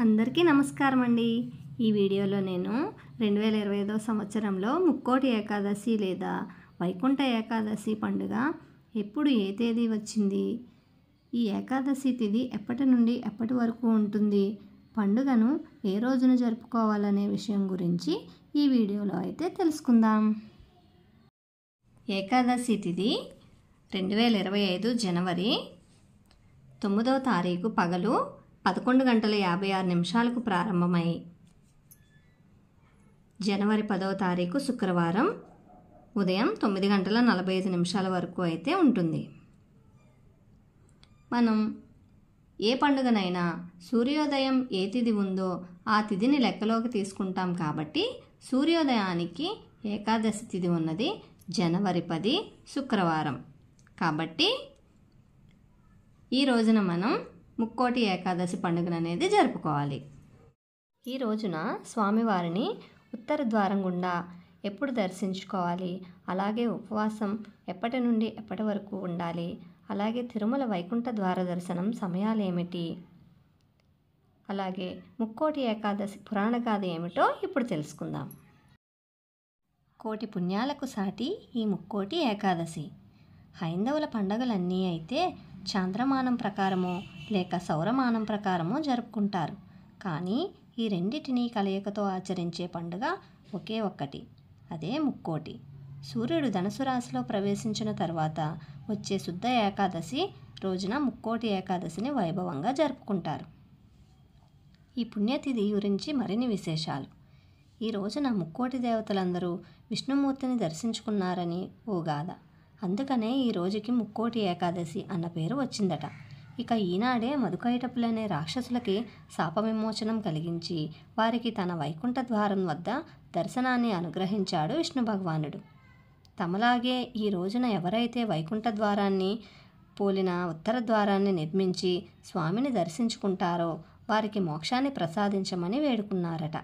అందరికీ నమస్కారం అండి. ఈ వీడియోలో నేను 2025 సంవత్సరంలో ముక్కోటి ఏకాదశి లేదా వైకుంఠ ఏకాదశి పండుగ ఎప్పుడు ఏ తేదీ వచ్చింది, ఈ ఏకాదశి తిథి ఎప్పటి నుండి ఎప్పటి వరకు ఉంటుంది, పండుగను ఏ రోజున జరుపుకోవాలనే విషయం గురించి ఈ వీడియోలో అయితే తెలుసుకుందాం. ఏకాదశి తిథి 2025 జనవరి 9వ తారీఖు పగలు 11:56 ప్రారంభమై జనవరి 10వ తారీఖు శుక్రవారం ఉదయం 9:45 వరకు అయితే ఉంటుంది. మనం ఏ పండుగనైనా సూర్యోదయం ఏ తిథి ఉందో ఆ తిథిని లెక్కలోకి తీసుకుంటాం కాబట్టి సూర్యోదయానికి ఏకాదశి తిథి ఉన్నది జనవరి 10 శుక్రవారం. కాబట్టి ఈ రోజున మనం ముక్కోటి ఏకాదశి పండుగను అనేది జరుపుకోవాలి. ఈ రోజున స్వామివారిని ఉత్తర ద్వారం గుండా ఎప్పుడు దర్శించుకోవాలి, అలాగే ఉపవాసం ఎప్పటి నుండి ఎప్పటి వరకు ఉండాలి, అలాగే తిరుమల వైకుంఠ ద్వార దర్శనం సమయాలు ఏమిటి, అలాగే ముక్కోటి ఏకాదశి పురాణ గాథ ఏమిటో ఇప్పుడు తెలుసుకుందాం. కోటి పుణ్యాలకు సాటి ఈ ముక్కోటి ఏకాదశి. హైందవుల పండుగలన్నీ అయితే చాంద్రమానం ప్రకారమో లేక సౌరమానం ప్రకారమో జరుపుకుంటారు. కానీ ఈ రెండిటిని కలయికతో ఆచరించే పండుగ ఒకే ఒక్కటి, అదే ముక్కోటి. సూర్యుడు ధనుసు రాశిలో ప్రవేశించిన తర్వాత వచ్చే శుద్ధ ఏకాదశి రోజున ముక్కోటి ఏకాదశిని వైభవంగా జరుపుకుంటారు. ఈ పుణ్యతిథి గురించి మరిన్ని విశేషాలు. ఈ రోజున ముక్కోటి దేవతలందరూ విష్ణుమూర్తిని దర్శించుకున్నారని ఓ గాథ. అందుకనే ఈ రోజుకి ముక్కోటి ఏకాదశి అన్న పేరు వచ్చిందట. ఇక ఈనాడే మధుకైటపులనే రాక్షసులకి శాప విమోచనం కలిగించి వారికి తన వైకుంఠ ద్వారం వద్ద దర్శనాన్ని అనుగ్రహించాడు విష్ణు భగవానుడు. తమలాగే ఈ రోజున ఎవరైతే వైకుంఠ ద్వారాన్ని పోలిన ఉత్తర ద్వారాన్ని నిర్మించి స్వామిని దర్శించుకుంటారో వారికి మోక్షాన్ని ప్రసాదించమని వేడుకున్నారట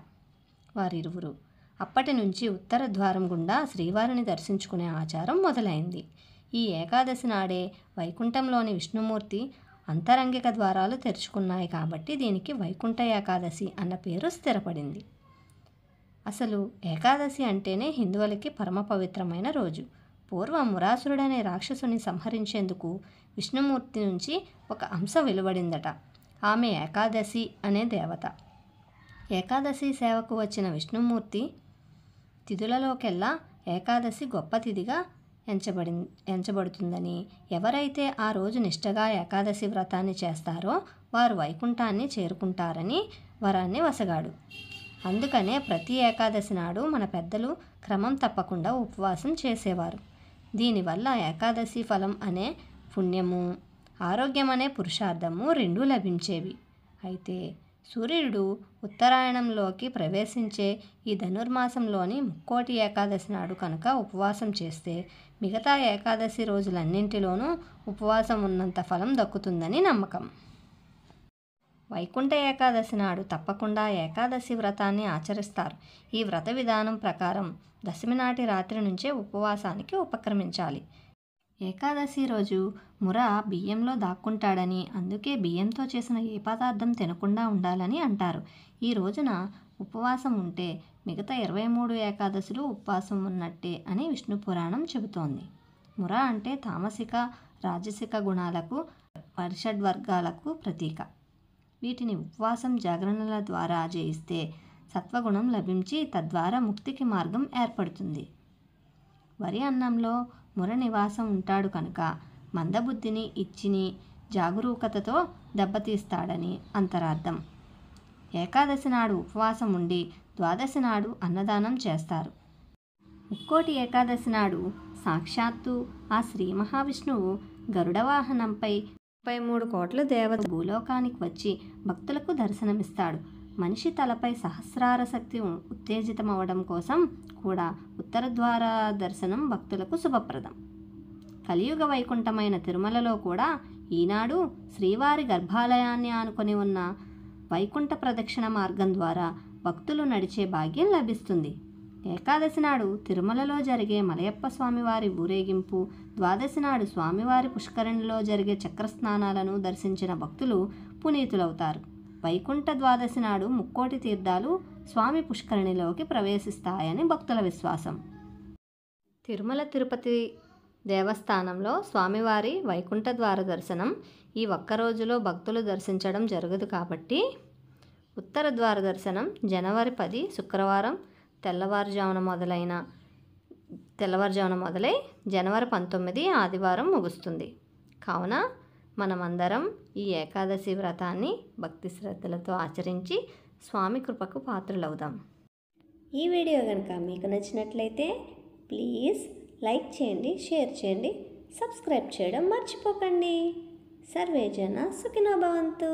వారిరువురు. అప్పటి నుంచి ఉత్తర ద్వారం గుండా శ్రీవారిని దర్శించుకునే ఆచారం మొదలైంది. ఈ ఏకాదశి నాడే వైకుంఠంలోని విష్ణుమూర్తి అంతరంగిక ద్వారాలు తెరుచుకున్నాయి కాబట్టి దీనికి వైకుంఠ ఏకాదశి అన్న పేరు స్థిరపడింది. అసలు ఏకాదశి అంటేనే హిందువులకి పరమ పవిత్రమైన రోజు. పూర్వం మురాసురుడనే రాక్షసుని సంహరించేందుకు విష్ణుమూర్తి నుంచి ఒక అంశ వెలువడిందట. ఆమె ఏకాదశి అనే దేవత. ఏకాదశి సేవకు వచ్చిన విష్ణుమూర్తి తిథులలోకెల్లా ఏకాదశి గొప్ప తిథిగా ఎంచబడుతుందని, ఎవరైతే ఆ రోజు నిష్టగా ఏకాదశి వ్రతాన్ని చేస్తారో వారు వైకుంఠాన్ని చేరుకుంటారని వరాన్ని వసగాడు. అందుకనే ప్రతి ఏకాదశి నాడు మన పెద్దలు క్రమం తప్పకుండా ఉపవాసం చేసేవారు. దీనివల్ల ఏకాదశి ఫలం అనే పుణ్యము, ఆరోగ్యం అనే పురుషార్థము రెండూ లభించేవి. అయితే సూర్యుడు ఉత్తరాయణంలోకి ప్రవేశించే ఈ ధనుర్మాసంలోని ముక్కోటి ఏకాదశి నాడు కనుక ఉపవాసం చేస్తే మిగతా ఏకాదశి రోజులన్నింటిలోనూ ఉపవాసం ఉన్నంత ఫలం దక్కుతుందని నమ్మకం. వైకుంఠ ఏకాదశి నాడు తప్పకుండా ఏకాదశి వ్రతాన్ని ఆచరిస్తారు. ఈ వ్రత విధానం ప్రకారం దశమి నాటి రాత్రి నుంచే ఉపవాసానికి ఉపక్రమించాలి. ఏకాదశి రోజు ముర బియ్యంలో దాక్కుంటాడని, అందుకే బియ్యంతో చేసిన ఏ పదార్థం తినకుండా ఉండాలని అంటారు. ఈ రోజున ఉపవాసం ఉంటే మిగతా 23 ఏకాదశులు ఉపవాసం ఉన్నట్టే అని విష్ణు పురాణం చెబుతోంది. ముర అంటే తామసిక రాజసిక గుణాలకు పరిషడ్వర్గాలకు ప్రతీక. వీటిని ఉపవాసం జాగరణల ద్వారా జయిస్తే సత్వగుణం లభించి తద్వారా ముక్తికి మార్గం ఏర్పడుతుంది. వరి అన్నంలో ముర నివాసం ఉంటాడు కనుక మందబుద్ధిని ఇచ్చిని జాగరూకతతో దెబ్బతీస్తాడని అంతరార్థం. ఏకాదశి నాడు ఉపవాసం ఉండి ద్వాదశి నాడు అన్నదానం చేస్తారు. ముక్కోటి ఏకాదశి నాడు సాక్షాత్తు ఆ శ్రీ మహావిష్ణువు గరుడ వాహనంపై 33 కోట్ల దేవత భూలోకానికి వచ్చి భక్తులకు దర్శనమిస్తాడు. మనిషి తలపై సహస్రార శక్తి ఉత్తేజితమవడం కోసం కూడా ఉత్తర ద్వార దర్శనం భక్తులకు శుభప్రదం. కలియుగ వైకుంఠమైన తిరుమలలో కూడా ఈనాడు శ్రీవారి గర్భాలయాన్ని ఆనుకొని ఉన్న వైకుంఠ ప్రదక్షిణ మార్గం ద్వారా భక్తులు నడిచే భాగ్యం లభిస్తుంది. ఏకాదశి నాడు తిరుమలలో జరిగే మలయప్ప స్వామివారి ఊరేగింపు, ద్వాదశి నాడు స్వామివారి పుష్కరిణిలో జరిగే చక్రస్నానాలను దర్శించిన భక్తులు పునీతులవుతారు. వైకుంఠ ద్వాదశి నాడు ముక్కోటి తీర్థాలు స్వామి పుష్కరిణిలోకి ప్రవేశిస్తాయని భక్తుల విశ్వాసం. తిరుమల తిరుపతి దేవస్థానంలో స్వామివారి వైకుంఠ ద్వార దర్శనం ఈ ఒక్క రోజులో భక్తులు దర్శించడం జరగదు కాబట్టి ఉత్తర ద్వార దర్శనం జనవరి 10 శుక్రవారం తెల్లవారుజామున మొదలై జనవరి 19 ఆదివారం ముగుస్తుంది. కావున మనమందరం ఈ ఏకాదశి వ్రతాన్ని భక్తి శ్రద్ధలతో ఆచరించి స్వామి కృపకు పాత్రులవుదాం. ఈ వీడియో కనుక మీకు నచ్చినట్లయితే ప్లీజ్ లైక్ చేయండి, షేర్ చేయండి, సబ్స్క్రైబ్ చేయడం మర్చిపోకండి. సర్వే జన సుఖినో భవంతు.